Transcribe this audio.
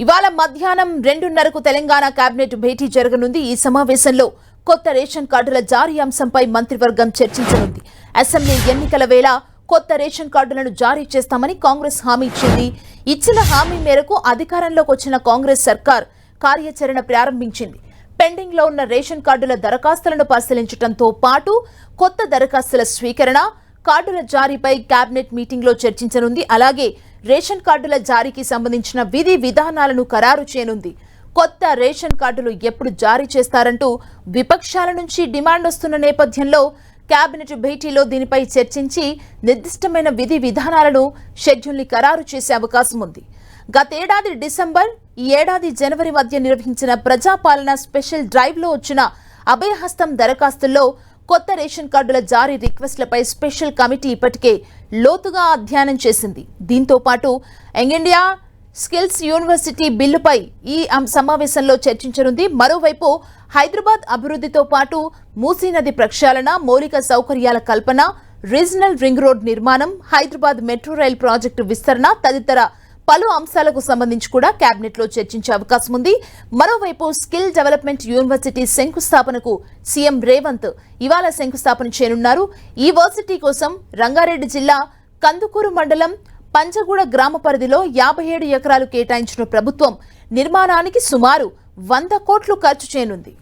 ఇవాళ మధ్యాహ్నం 2:30కు తెలంగాణ కేబినెట్ భేటీ జరగనుంది. ఈ సమావేశంలో కొత్త రేషన్ కార్డుల జారీ అంశంపై మంత్రివర్గం చర్చించనుంది. అసెంబ్లీ ఎన్నికల వేళ కొత్త రేషన్ కార్డులను జారీ చేస్తామని కాంగ్రెస్ హామీ ఇచ్చింది. ఇచ్చిన హామీ మేరకు అధికారంలోకి వచ్చిన కాంగ్రెస్ సర్కార్ కార్యాచరణ ప్రారంభించింది. పెండింగ్ లో ఉన్న రేషన్ కార్డుల దరఖాస్తులను పరిశీలించడంతో పాటు కొత్త దరఖాస్తుల స్వీకరణ, కార్డుల జారీపై కేబినెట్ మీటింగ్ లో చర్చించనుంది. అలాగే రేషన్ కార్డుల జారీకి సంబంధించిన విధి విధానాలను ఖరారు చేయనుంది. కొత్త రేషన్ కార్డులు ఎప్పుడు జారీ చేస్తారంటూ విపక్షాల నుంచి డిమాండ్ వస్తున్న నేపథ్యంలో కేబినెట్ భేటీలో దీనిపై చర్చించి నిర్దిష్టమైన విధి విధానాలను షెడ్యూల్ని ఖరారు చేసే అవకాశం ఉంది. గతేడాది డిసెంబర్, ఈ ఏడాది జనవరి మధ్య నిర్వహించిన ప్రజాపాలన స్పెషల్ డ్రైవ్ లో వచ్చిన అభయహస్తం దరఖాస్తుల్లో కొత్త రేషన్ కార్డుల జారీ రిక్వెస్ట్లపై స్పెషల్ కమిటీ ఇప్పటికే లోతుగా అధ్యయనం చేసింది. దీంతో పాటు యంగ్ ఇండియా స్కిల్స్ యూనివర్సిటీ బిల్లుపై ఈ సమావేశంలో చర్చించనుంది. మరోవైపు హైదరాబాద్ అభివృద్ధితో పాటు మూసీ నది ప్రక్షాళన, మౌలిక సౌకర్యాల కల్పన, రీజనల్ రింగ్ రోడ్ నిర్మాణం, హైదరాబాద్ మెట్రో రైల్ ప్రాజెక్టు విస్తరణ తదితర పలు అంశాలకు సంబంధించి కూడా కేబినెట్ లో చర్చించే అవకాశం ఉంది. మరోవైపు స్కిల్ డెవలప్మెంట్ యూనివర్సిటీ శంకుస్థాపనకు సీఎం రేవంత్ ఇవాళ శంకుస్థాపన చేయనున్నారు. ఈ వర్సిటీ కోసం రంగారెడ్డి జిల్లా కందుకూరు మండలం పంజగూడ గ్రామ పరిధిలో 57 ఎకరాలు కేటాయించిన ప్రభుత్వం నిర్మాణానికి సుమారు 100 కోట్లు ఖర్చు చేయనుంది.